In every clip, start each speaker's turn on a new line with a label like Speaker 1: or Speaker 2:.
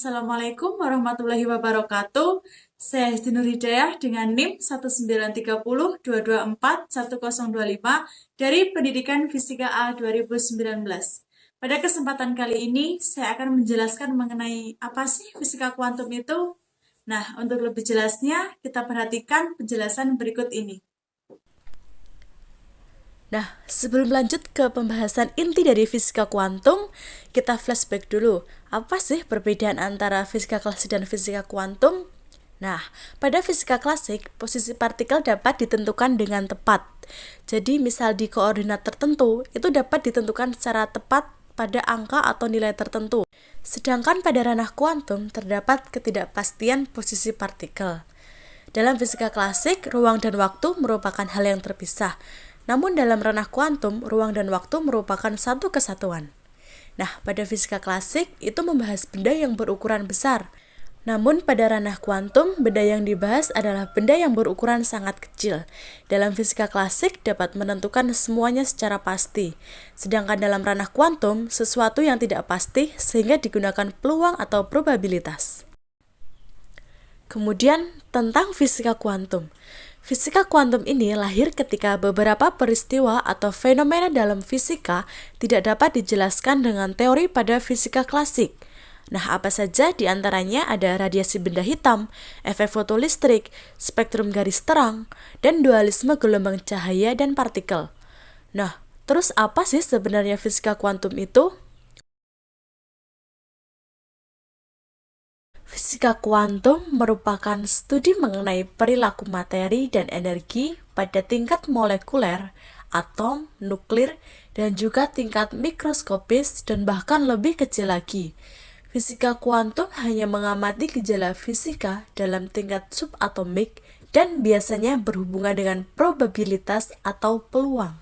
Speaker 1: Assalamualaikum warahmatullahi wabarakatuh. Saya Hesti Nur Hidayah dengan NIM 19302241025 dari Pendidikan Fisika A 2019. Pada kesempatan kali ini, saya akan menjelaskan mengenai apa sih fisika kuantum itu. Nah, untuk lebih jelasnya, kita perhatikan penjelasan berikut ini.
Speaker 2: Nah, sebelum lanjut ke pembahasan inti dari fisika kuantum, kita flashback dulu. Apa sih perbedaan antara fisika klasik dan fisika kuantum? Nah, pada fisika klasik, posisi partikel dapat ditentukan dengan tepat. Jadi, misal di koordinat tertentu, itu dapat ditentukan secara tepat pada angka atau nilai tertentu. Sedangkan pada ranah kuantum, terdapat ketidakpastian posisi partikel. Dalam fisika klasik, ruang dan waktu merupakan hal yang terpisah. Namun dalam ranah kuantum, ruang dan waktu merupakan satu kesatuan. Nah, pada fisika klasik, itu membahas benda yang berukuran besar. Namun pada ranah kuantum, benda yang dibahas adalah benda yang berukuran sangat kecil. Dalam fisika klasik dapat menentukan semuanya secara pasti. Sedangkan dalam ranah kuantum, sesuatu yang tidak pasti sehingga digunakan peluang atau probabilitas. Kemudian tentang fisika kuantum. Fisika kuantum ini lahir ketika beberapa peristiwa atau fenomena dalam fisika tidak dapat dijelaskan dengan teori pada fisika klasik. Nah, apa saja di antaranya ada radiasi benda hitam, efek fotolistrik, spektrum garis terang, dan dualisme gelombang cahaya dan partikel. Nah, terus apa sih sebenarnya fisika kuantum itu? Fisika kuantum merupakan studi mengenai perilaku materi dan energi pada tingkat molekuler, atom, nuklir, dan juga tingkat mikroskopis dan bahkan lebih kecil lagi. Fisika kuantum hanya mengamati gejala fisika dalam tingkat subatomik dan biasanya berhubungan dengan probabilitas atau peluang.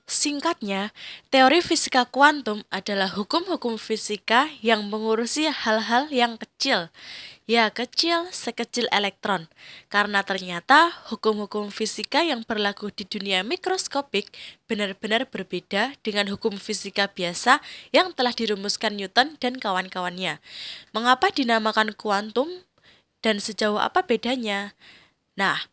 Speaker 2: Singkatnya, teori fisika kuantum adalah hukum-hukum fisika yang mengurusi hal-hal yang kecil. Ya, kecil sekecil elektron. Karena ternyata hukum-hukum fisika yang berlaku di dunia mikroskopik benar-benar berbeda dengan hukum fisika biasa yang telah dirumuskan Newton dan kawan-kawannya. Mengapa dinamakan kuantum dan sejauh apa bedanya? Nah,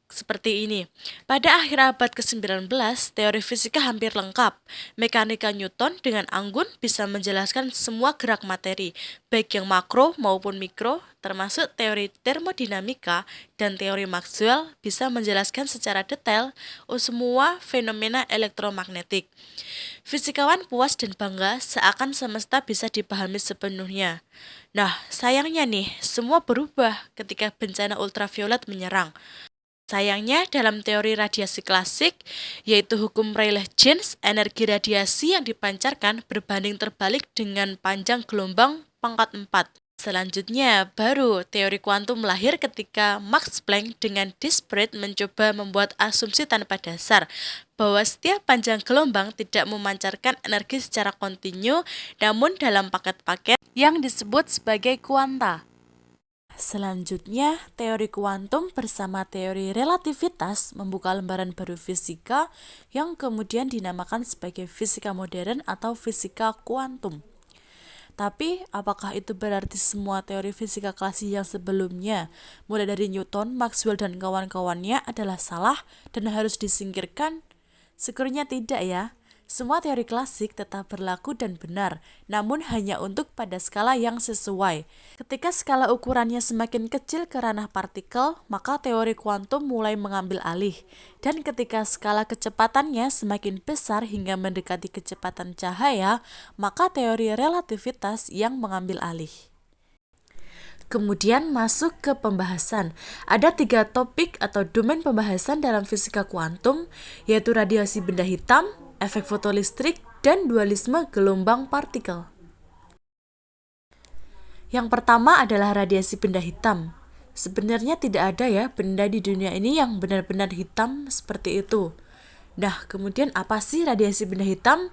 Speaker 2: seperti ini. Pada akhir abad ke-19, teori fisika hampir lengkap. Mekanika Newton dengan anggun bisa menjelaskan semua gerak materi, baik yang makro maupun mikro, termasuk teori termodinamika dan teori Maxwell bisa menjelaskan secara detail semua fenomena elektromagnetik. Fisikawan puas dan bangga seakan semesta bisa dipahami sepenuhnya. Nah, sayangnya nih, semua berubah ketika bencana ultraviolet menyerang. Sayangnya, dalam teori radiasi klasik, yaitu hukum Rayleigh-Jeans, energi radiasi yang dipancarkan berbanding terbalik dengan panjang gelombang pangkat 4. Selanjutnya, baru teori kuantum lahir ketika Max Planck dengan disparate mencoba membuat asumsi tanpa dasar bahwa setiap panjang gelombang tidak memancarkan energi secara kontinu, namun dalam paket-paket yang disebut sebagai kuanta. Selanjutnya, teori kuantum bersama teori relativitas membuka lembaran baru fisika yang kemudian dinamakan sebagai fisika modern atau fisika kuantum. Tapi, apakah itu berarti semua teori fisika klasik yang sebelumnya, mulai dari Newton, Maxwell, dan kawan-kawannya adalah salah dan harus disingkirkan? Syukurnya tidak ya. Semua teori klasik tetap berlaku dan benar, namun hanya untuk pada skala yang sesuai. Ketika skala ukurannya semakin kecil ke ranah partikel, maka teori kuantum mulai mengambil alih. Dan ketika skala kecepatannya semakin besar hingga mendekati kecepatan cahaya, maka teori relativitas yang mengambil alih. Kemudian masuk ke pembahasan. Ada 3 topik atau domain pembahasan dalam fisika kuantum, yaitu radiasi benda hitam, efek fotolistrik, dan dualisme gelombang partikel. Yang pertama adalah radiasi benda hitam. Sebenarnya tidak ada ya benda di dunia ini yang benar-benar hitam seperti itu. Nah, kemudian apa sih radiasi benda hitam?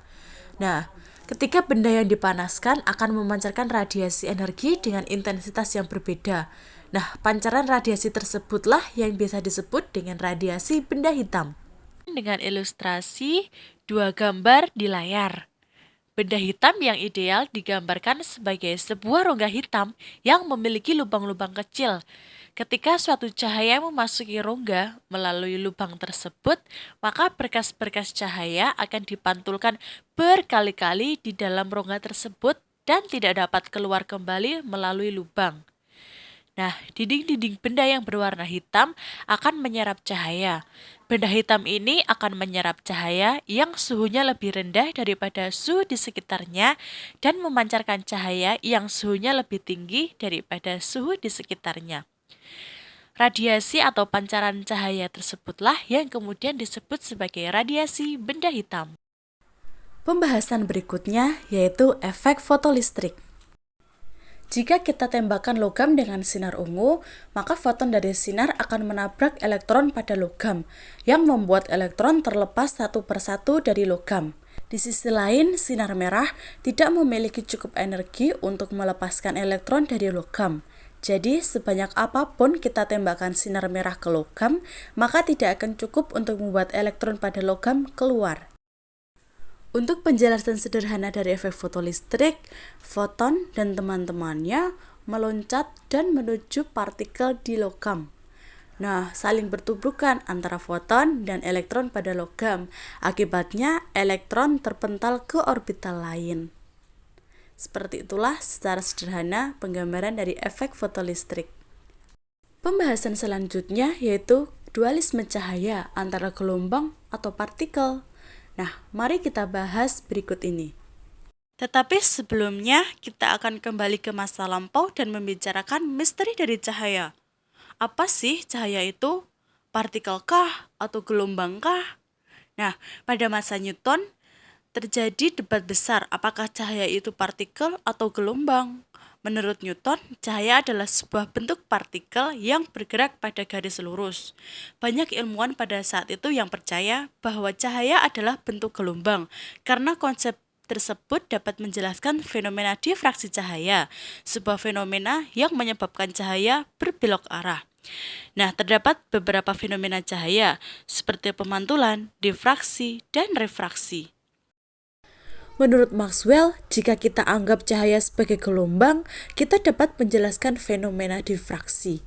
Speaker 2: Nah, ketika benda yang dipanaskan akan memancarkan radiasi energi dengan intensitas yang berbeda. Nah, pancaran radiasi tersebutlah yang biasa disebut dengan radiasi benda hitam. Dengan ilustrasi 2 gambar di layar. Benda hitam yang ideal digambarkan sebagai sebuah rongga hitam yang memiliki lubang-lubang kecil. Ketika suatu cahaya memasuki rongga melalui lubang tersebut, maka berkas-berkas cahaya akan dipantulkan berkali-kali di dalam rongga tersebut dan tidak dapat keluar kembali melalui lubang. Nah, dinding-dinding benda yang berwarna hitam akan menyerap cahaya. Benda hitam ini akan menyerap cahaya yang suhunya lebih rendah daripada suhu di sekitarnya dan memancarkan cahaya yang suhunya lebih tinggi daripada suhu di sekitarnya. Radiasi atau pancaran cahaya tersebutlah yang kemudian disebut sebagai radiasi benda hitam.
Speaker 3: Pembahasan berikutnya yaitu efek fotolistrik. Jika kita tembakan logam dengan sinar ungu, maka foton dari sinar akan menabrak elektron pada logam, yang membuat elektron terlepas satu persatu dari logam. Di sisi lain, sinar merah tidak memiliki cukup energi untuk melepaskan elektron dari logam. Jadi, sebanyak apapun kita tembakan sinar merah ke logam, maka tidak akan cukup untuk membuat elektron pada logam keluar. Untuk penjelasan sederhana dari efek fotolistrik, foton dan teman-temannya meloncat dan menuju partikel di logam. Nah, saling bertuburkan antara foton dan elektron pada logam. Akibatnya, elektron terpental ke orbital lain. Seperti itulah secara sederhana penggambaran dari efek fotolistrik. Pembahasan selanjutnya yaitu dualisme cahaya antara gelombang atau partikel. Nah, mari kita bahas berikut ini.
Speaker 2: Tetapi sebelumnya, kita akan kembali ke masa lampau dan membicarakan misteri dari cahaya. Apa sih cahaya itu? Partikelkah atau gelombangkah? Nah, pada masa Newton, terjadi debat besar apakah cahaya itu partikel atau gelombang. Menurut Newton, cahaya adalah sebuah bentuk partikel yang bergerak pada garis lurus. Banyak ilmuwan pada saat itu yang percaya bahwa cahaya adalah bentuk gelombang, karena konsep tersebut dapat menjelaskan fenomena difraksi cahaya, sebuah fenomena yang menyebabkan cahaya berbelok arah. Nah, terdapat beberapa fenomena cahaya, seperti pemantulan, difraksi, dan refraksi.
Speaker 3: Menurut Maxwell, jika kita anggap cahaya sebagai gelombang, kita dapat menjelaskan fenomena difraksi.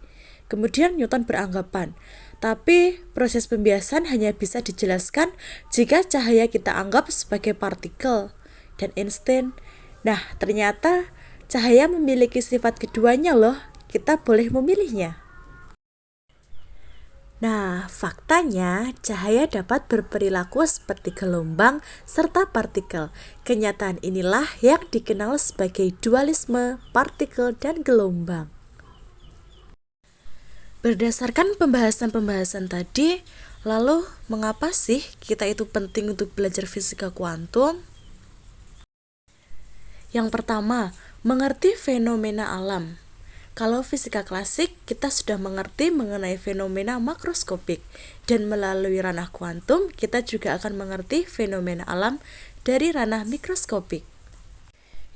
Speaker 3: Kemudian Newton beranggapan, tapi proses pembiasan hanya bisa dijelaskan jika cahaya kita anggap sebagai partikel. Dan Einstein, nah ternyata cahaya memiliki sifat keduanya loh, kita boleh memilihnya. Nah, faktanya cahaya dapat berperilaku seperti gelombang serta partikel. Kenyataan inilah yang dikenal sebagai dualisme partikel dan gelombang. Berdasarkan pembahasan-pembahasan tadi, lalu mengapa sih kita itu penting untuk belajar fisika kuantum? Yang pertama, mengerti fenomena alam. Kalau fisika klasik, kita sudah mengerti mengenai fenomena makroskopik, dan melalui ranah kuantum, kita juga akan mengerti fenomena alam dari ranah mikroskopik.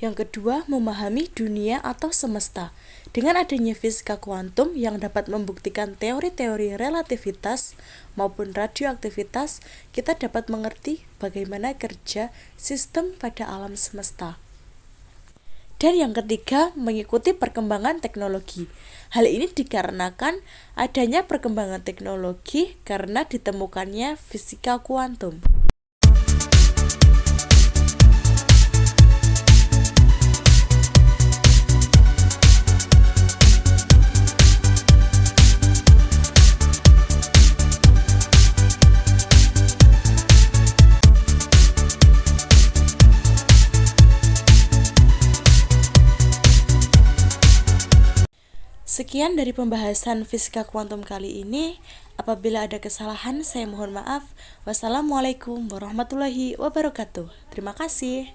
Speaker 3: Yang kedua, memahami dunia atau semesta. Dengan adanya fisika kuantum yang dapat membuktikan teori-teori relativitas maupun radioaktivitas, kita dapat mengerti bagaimana kerja sistem pada alam semesta. Dan yang ketiga, mengikuti perkembangan teknologi. Hal ini dikarenakan adanya perkembangan teknologi karena ditemukannya fisika kuantum. Sekian dari pembahasan fisika kuantum kali ini. Apabila ada kesalahan, saya mohon maaf. Wassalamualaikum warahmatullahi wabarakatuh. Terima kasih.